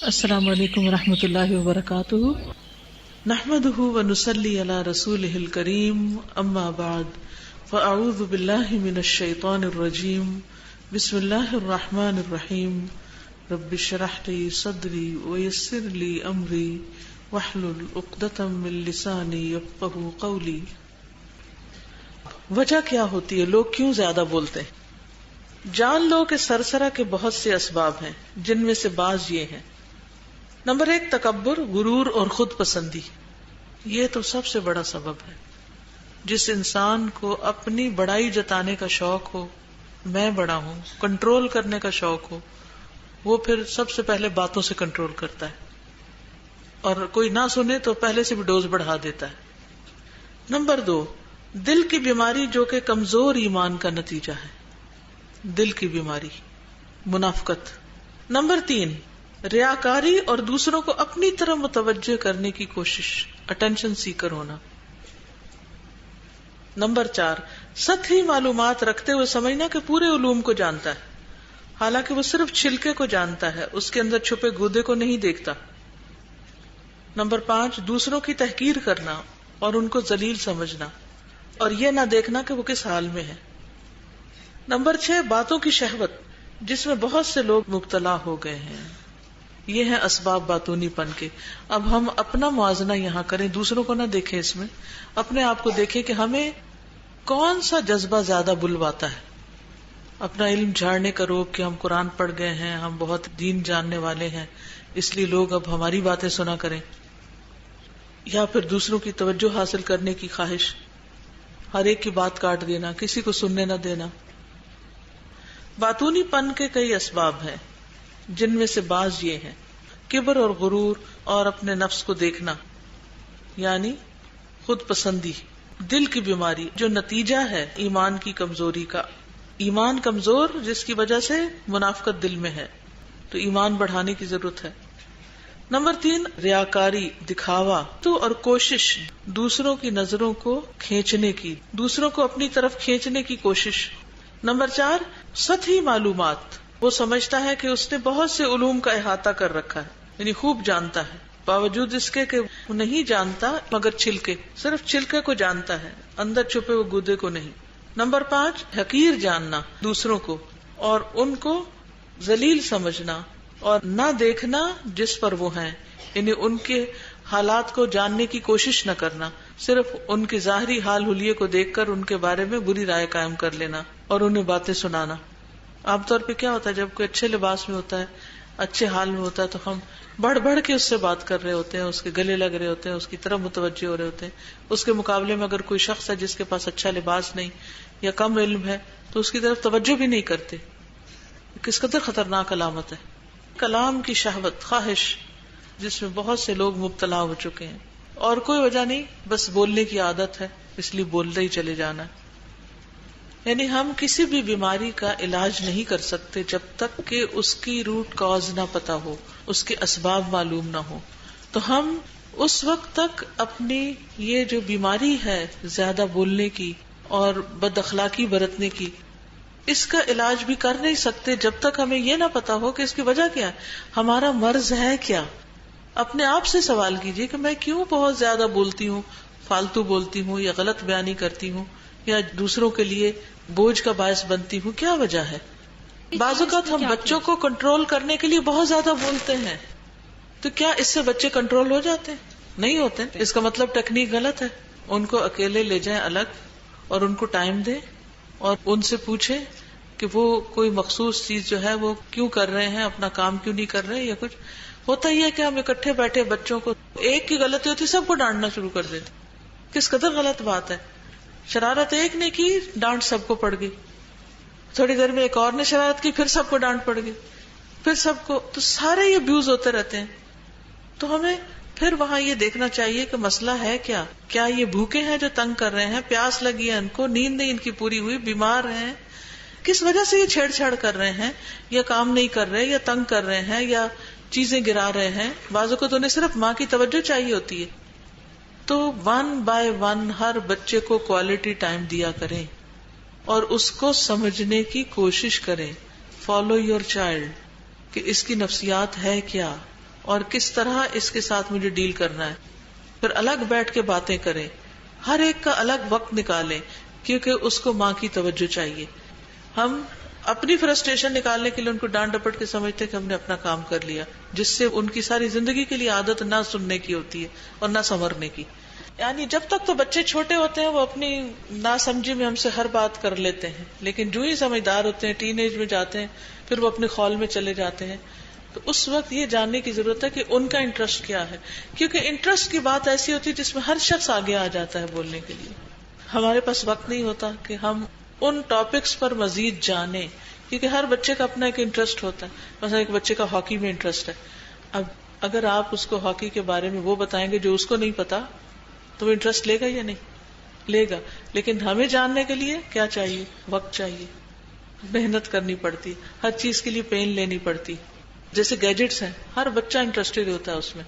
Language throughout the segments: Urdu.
السلام علیکم ورحمۃ اللہ وبرکاتہ، نحمده ونصلی علی رسوله الکریم، اما بعد فاعوذ باللہ من الشیطان الرجیم، بسم اللہ الرحمن الرحیم، رب اشرح لی صدری ویسر لی امری واحلل عقدۃ من لسانی یفقہوا قولی۔ وجہ کیا ہوتی ہے؟ لوگ کیوں زیادہ بولتے ہیں؟ جان لو کہ سرسرا کے بہت سے اسباب ہیں، جن میں سے بعض یہ ہیں۔ نمبر 1، تکبر، غرور اور خود پسندی۔ یہ تو سب سے بڑا سبب ہے۔ جس انسان کو اپنی بڑائی جتانے کا شوق ہو، میں بڑا ہوں، کنٹرول کرنے کا شوق ہو، وہ پھر سب سے پہلے باتوں سے کنٹرول کرتا ہے، اور کوئی نہ سنے تو پہلے سے بھی ڈوز بڑھا دیتا ہے۔ نمبر 2، دل کی بیماری، جو کہ کمزور ایمان کا نتیجہ ہے۔ دل کی بیماری، منافقت۔ نمبر 3، ریاکاری اور دوسروں کو اپنی طرف متوجہ کرنے کی کوشش، اٹینشن سیکر ہونا۔ نمبر 4، سطحی معلومات رکھتے ہوئے سمجھنا کہ پورے علوم کو جانتا ہے، حالانکہ وہ صرف چھلکے کو جانتا ہے، اس کے اندر چھپے گودے کو نہیں دیکھتا۔ نمبر 5، دوسروں کی تحقیر کرنا اور ان کو ذلیل سمجھنا، اور یہ نہ دیکھنا کہ وہ کس حال میں ہے۔ نمبر 6، باتوں کی شہوت، جس میں بہت سے لوگ مبتلا ہو گئے ہیں۔ یہ ہیں اسباب باطونی پن کے۔ اب ہم اپنا موازنہ یہاں کریں، دوسروں کو نہ دیکھیں، اس میں اپنے آپ کو دیکھیں کہ ہمیں کون سا جذبہ زیادہ بلواتا ہے۔ اپنا علم جھاڑنے کا روک کہ ہم قرآن پڑھ گئے ہیں، ہم بہت دین جاننے والے ہیں، اس لیے لوگ اب ہماری باتیں سنا کریں، یا پھر دوسروں کی توجہ حاصل کرنے کی خواہش، ہر ایک کی بات کاٹ دینا، کسی کو سننے نہ دینا۔ باطونی پن کے کئی اسباب ہیں، جن میں سے بعض یہ ہیں: کبر اور غرور اور اپنے نفس کو دیکھنا، یعنی خود پسندی۔ دل کی بیماری، جو نتیجہ ہے ایمان کی کمزوری کا۔ ایمان کمزور، جس کی وجہ سے منافقت دل میں ہے، تو ایمان بڑھانے کی ضرورت ہے۔ نمبر 3، ریاکاری، دکھاوا تو اور کوشش دوسروں کی نظروں کو کھینچنے کی، دوسروں کو اپنی طرف کھینچنے کی کوشش۔ نمبر 4، سطحی معلومات، وہ سمجھتا ہے کہ اس نے بہت سے علوم کا احاطہ کر رکھا ہے، یعنی خوب جانتا ہے، باوجود اس کے کہ وہ نہیں جانتا مگر چھلکے، صرف چھلکے کو جانتا ہے، اندر چھپے وہ گودے کو نہیں۔ نمبر 5، حقیر جاننا دوسروں کو اور ان کو ذلیل سمجھنا اور نہ دیکھنا جس پر وہ ہیں، یعنی ان کے حالات کو جاننے کی کوشش نہ کرنا، صرف ان کے ظاہری حال حلیے کو دیکھ کر ان کے بارے میں بری رائے قائم کر لینا اور انہیں باتیں سنانا۔ عام طور پہ کیا ہوتا ہے، جب کوئی اچھے لباس میں ہوتا ہے، اچھے حال میں ہوتا ہے، تو ہم بڑھ بڑھ کے اس سے بات کر رہے ہوتے ہیں، اس کے گلے لگ رہے ہوتے ہیں، اس کی طرف متوجہ ہو رہے ہوتے ہیں۔ اس کے مقابلے میں اگر کوئی شخص ہے جس کے پاس اچھا لباس نہیں یا کم علم ہے، تو اس کی طرف توجہ بھی نہیں کرتے۔ کس قدر خطرناک علامت ہے۔ کلام کی شہوت، خواہش، جس میں بہت سے لوگ مبتلا ہو چکے ہیں، اور کوئی وجہ نہیں، بس بولنے کی عادت ہے، اس لیے بولتے ہی چلے جانا۔ یعنی ہم کسی بھی بیماری کا علاج نہیں کر سکتے جب تک کہ اس کی روٹ کاز نہ پتا ہو، اس کے اسباب معلوم نہ ہو۔ تو ہم اس وقت تک اپنی یہ جو بیماری ہے زیادہ بولنے کی اور بد اخلاقی برتنے کی، اس کا علاج بھی کر نہیں سکتے جب تک ہمیں یہ نہ پتا ہو کہ اس کی وجہ کیا ہے، ہمارا مرض ہے کیا۔ اپنے آپ سے سوال کیجئے کہ میں کیوں بہت زیادہ بولتی ہوں، فالتو بولتی ہوں، یا غلط بیانی کرتی ہوں، یا دوسروں کے لیے بوجھ کا باعث بنتی ہوں، کیا وجہ ہے؟ بعض اوقات ہم بچوں کو کنٹرول کرنے کے لیے بہت زیادہ بولتے ہیں، تو کیا اس سے بچے کنٹرول ہو جاتے ہیں؟ نہیں ہوتے۔ اس کا مطلب ٹیکنیک غلط ہے۔ ان کو اکیلے لے جائیں الگ، اور ان کو ٹائم دیں، اور ان سے پوچھیں کہ وہ کوئی مخصوص چیز جو ہے وہ کیوں کر رہے ہیں، اپنا کام کیوں نہیں کر رہے، یا کچھ ہوتا ہی ہے کہ ہم اکٹھے بیٹھے بچوں کو، ایک کی غلطی ہوتی سب کو ڈانٹنا شروع کر دیتے۔ کس قدر غلط بات ہے۔ شرارت ایک نے کی، ڈانٹ سب کو پڑ گئی، تھوڑی دیر میں ایک اور نے شرارت کی، پھر سب کو ڈانٹ پڑ گئی، پھر سب کو، تو سارے یہ ابیوز ہوتے رہتے ہیں۔ تو ہمیں پھر وہاں یہ دیکھنا چاہیے کہ مسئلہ ہے کیا؟ کیا یہ بھوکے ہیں جو تنگ کر رہے ہیں، پیاس لگی ہے ان کو، نیند نہیں ان کی پوری ہوئی، بیمار ہیں، کس وجہ سے یہ چھیڑ چھاڑ کر رہے ہیں، یا کام نہیں کر رہے، یا تنگ کر رہے ہیں، یا چیزیں گرا رہے ہیں۔ بعضوں کو تو انہیں صرف ماں کی توجہ چاہیے ہوتی ہے، تو 1 by 1 ہر بچے کو کوالٹی ٹائم دیا کریں اور اس کو سمجھنے کی کوشش کریں. فالو یور چائلڈ کہ اس کی نفسیات ہے کیا اور کس طرح اس کے ساتھ مجھے ڈیل کرنا ہے. پھر الگ بیٹھ کے باتیں کریں, ہر ایک کا الگ وقت نکالیں, کیونکہ اس کو ماں کی توجہ چاہیے. ہم اپنی فرسٹریشن نکالنے کے لیے ان کو ڈانٹ ڈپٹ کے سمجھتے کہ ہم نے اپنا کام کر لیا, جس سے ان کی ساری زندگی کے لیے عادت نہ سننے کی ہوتی ہے اور نہ سنورنے کی. یعنی جب تک تو بچے چھوٹے ہوتے ہیں وہ اپنی ناسمجھی میں ہم سے ہر بات کر لیتے ہیں, لیکن جو ہی سمجھدار ہوتے ہیں, ٹین ایج میں جاتے ہیں, پھر وہ اپنے خول میں چلے جاتے ہیں. تو اس وقت یہ جاننے کی ضرورت ہے کہ ان کا انٹرسٹ کیا ہے, کیونکہ انٹرسٹ کی بات ایسی ہوتی ہے جس میں ہر شخص آگے آ جاتا ہے بولنے کے لیے. ہمارے پاس وقت نہیں ہوتا کہ ہم ان ٹاپکس پر مزید جانیں, کیونکہ ہر بچے کا اپنا ایک انٹرسٹ ہوتا ہے. مثلا ایک بچے کا ہاکی میں انٹرسٹ ہے, اب اگر آپ اس کو ہاکی کے بارے میں وہ بتائیں گے جو اس کو نہیں پتا, تو وہ انٹرسٹ لے گا یا نہیں لے گا. لیکن ہمیں جاننے کے لیے کیا چاہیے؟ وقت چاہیے, محنت کرنی پڑتی, ہر چیز کے لیے پین لینی پڑتی. جیسے گیجٹس ہیں, ہر بچہ انٹرسٹڈ ہوتا ہے اس میں.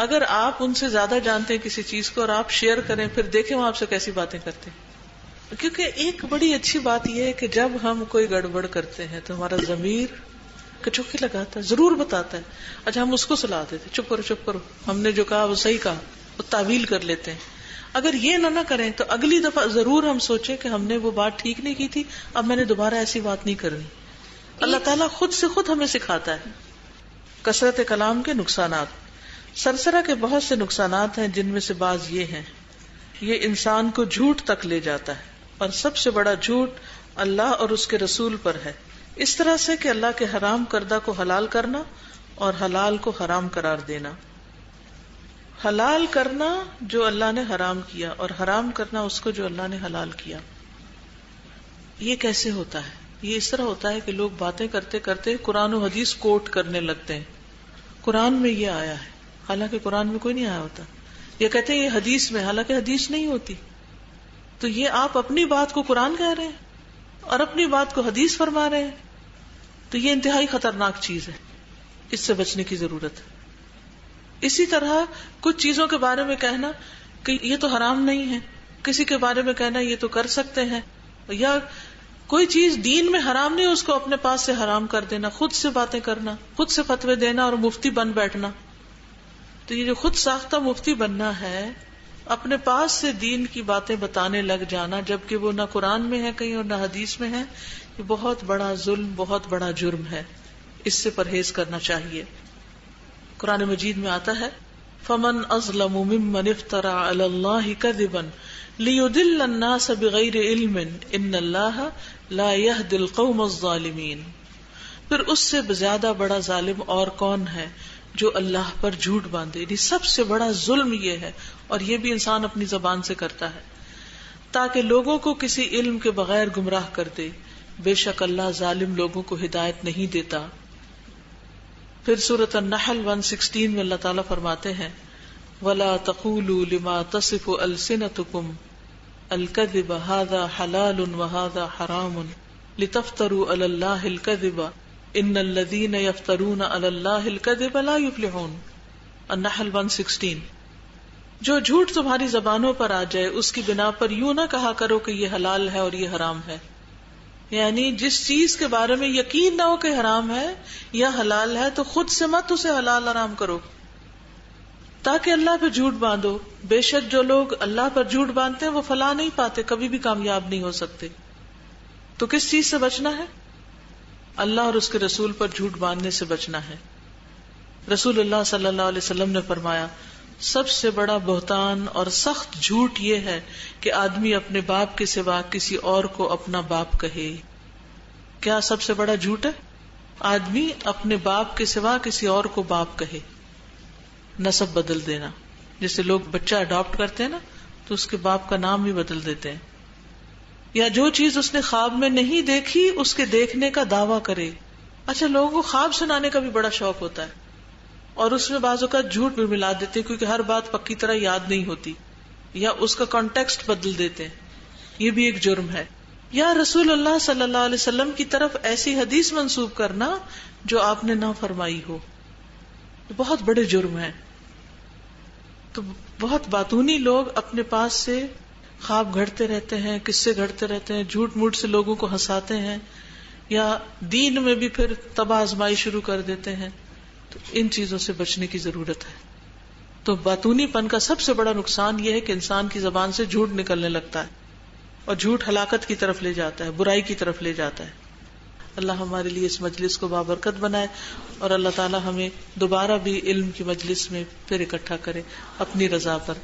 اگر آپ ان سے زیادہ جانتے ہیں کسی چیز کو اور آپ شیئر کریں, پھر دیکھیں وہ آپ سے کیسی باتیں کرتے ہیں. کیونکہ ایک بڑی اچھی بات یہ ہے کہ جب ہم کوئی گڑبڑ کرتے ہیں تو ہمارا ضمیر کچوکے لگاتا ہے, ضرور بتاتا ہے. اچھا ہم اس کو سلا دیتے, چپ کرو چپ کرو, ہم نے جو کہا وہ صحیح کہا, وہ تعویل کر لیتے ہیں. اگر یہ نہ کریں تو اگلی دفعہ ضرور ہم سوچیں کہ ہم نے وہ بات ٹھیک نہیں کی تھی, اب میں نے دوبارہ ایسی بات نہیں کرنی. اللہ تعالیٰ خود سے خود ہمیں سکھاتا ہے. کثرت کلام کے نقصانات. سرسرہ کے بہت سے نقصانات ہیں, جن میں سے بعض یہ ہیں. یہ انسان کو جھوٹ تک لے جاتا ہے, اور سب سے بڑا جھوٹ اللہ اور اس کے رسول پر ہے, اس طرح سے کہ اللہ کے حرام کردہ کو حلال کرنا اور حلال کو حرام قرار دینا. حلال کرنا جو اللہ نے حرام کیا اور حرام کرنا اس کو جو اللہ نے حلال کیا. یہ کیسے ہوتا ہے؟ یہ اس طرح ہوتا ہے کہ لوگ باتیں کرتے کرتے قرآن و حدیث کوٹ کرنے لگتے ہیں. قرآن میں یہ آیا ہے, حالانکہ قرآن میں کوئی نہیں آیا ہوتا. یہ کہتے ہیں یہ حدیث میں, حالانکہ حدیث نہیں ہوتی. تو یہ آپ اپنی بات کو قرآن کہہ رہے ہیں اور اپنی بات کو حدیث فرما رہے ہیں. تو یہ انتہائی خطرناک چیز ہے, اس سے بچنے کی ضرورت ہے. اسی طرح کچھ چیزوں کے بارے میں کہنا کہ یہ تو حرام نہیں ہے, کسی کے بارے میں کہنا یہ تو کر سکتے ہیں, یا کوئی چیز دین میں حرام نہیں اس کو اپنے پاس سے حرام کر دینا, خود سے باتیں کرنا, خود سے فتوے دینا اور مفتی بن بیٹھنا. تو یہ جو خود ساختہ مفتی بننا ہے, اپنے پاس سے دین کی باتیں بتانے لگ جانا جبکہ وہ نہ قرآن میں ہے کہیں اور نہ حدیث میں ہے, یہ بہت بڑا ظلم, بہت بڑا جرم ہے. اس سے پرہیز کرنا چاہیے. قرآن مجید میں آتا ہے فمن اظلم ممن افترى على الله كذبا ليضل الناس بغیر علم ان اللہ لا يهدي القوم الظالمین. پھر اس سے زیادہ بڑا ظالم اور کون ہے جو اللہ پر جھوٹ باندھے. یعنی سب سے بڑا ظلم یہ ہے, اور یہ بھی انسان اپنی زبان سے کرتا ہے تاکہ لوگوں کو کسی علم کے بغیر گمراہ کر دے. بے شک اللہ ظالم لوگوں کو ہدایت نہیں دیتا. پھر سورۃ النحل 116 میں اللہ تعالیٰ فرماتے ہیں وَلَا تَقُولُوا لِمَا تَصِفُ أَلْسِنَتُكُمْ الْكَذِبَ هَذَا حَلَالٌ وَهَذَا حَرَامٌ لِتَفْتَرُوا عَلَى اللَّهِ الْكَذِبَ إِنَّ الَّذِينَ يَفْتَرُونَ عَلَى اللَّهِ الْكَذِبَ لَا يُفْلِحُونَ. النحل 116. جو جھوٹ تمہاری زبانوں پر آ جائے اس کی بنا پر یوں نہ کہا کرو کہ یہ حلال ہے اور یہ حرام ہے. یعنی جس چیز کے بارے میں یقین نہ ہو کہ حرام ہے یا حلال ہے تو خود سے مت اسے حلال حرام کرو تاکہ اللہ پہ جھوٹ باندھو. بے شک جو لوگ اللہ پر جھوٹ باندھتے ہیں وہ فلاح نہیں پاتے, کبھی بھی کامیاب نہیں ہو سکتے. تو کس چیز سے بچنا ہے؟ اللہ اور اس کے رسول پر جھوٹ باندھنے سے بچنا ہے. رسول اللہ صلی اللہ علیہ وسلم نے فرمایا سب سے بڑا بہتان اور سخت جھوٹ یہ ہے کہ آدمی اپنے باپ کے سوا کسی اور کو اپنا باپ کہے. کیا سب سے بڑا جھوٹ ہے؟ آدمی اپنے باپ کے سوا کسی اور کو باپ کہے. نسب بدل دینا, جیسے لوگ بچہ اڈاپٹ کرتے ہیں نا تو اس کے باپ کا نام بھی بدل دیتے ہیں. یا جو چیز اس نے خواب میں نہیں دیکھی اس کے دیکھنے کا دعویٰ کرے. اچھا, لوگوں کو خواب سنانے کا بھی بڑا شوق ہوتا ہے اور اس میں بعض اوقات جھوٹ بھی ملا دیتے کیونکہ ہر بات پکی طرح یاد نہیں ہوتی یا اس کا کانٹیکسٹ بدل دیتے ہیں. یہ بھی ایک جرم ہے. یا رسول اللہ صلی اللہ علیہ وسلم کی طرف ایسی حدیث منسوب کرنا جو آپ نے نہ فرمائی ہو, بہت بڑے جرم ہے. تو بہت باطونی لوگ اپنے پاس سے خواب گھڑتے رہتے ہیں، قصے گھڑتے رہتے ہیں، جھوٹ موٹ سے لوگوں کو ہنساتے ہیں، یا دین میں بھی پھر تباہ آزمائی شروع کر دیتے ہیں. تو ان چیزوں سے بچنے کی ضرورت ہے. تو باطونی پن کا سب سے بڑا نقصان یہ ہے کہ انسان کی زبان سے جھوٹ نکلنے لگتا ہے، اور جھوٹ ہلاکت کی طرف لے جاتا ہے، برائی کی طرف لے جاتا ہے. اللہ ہمارے لیے اس مجلس کو بابرکت بنائے، اور اللہ تعالی ہمیں دوبارہ بھی علم کی مجلس میں پھر اکٹھا کرے اپنی رضا پر.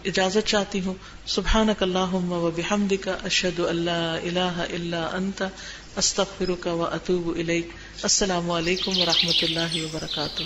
اجازت چاہتی ہوں. سبحانک اللہم و بحمدک، اشہد ان لا الہ الا انت، استغفرک و اتوب الیک. السلام علیکم و رحمۃ اللہ وبرکاتہ.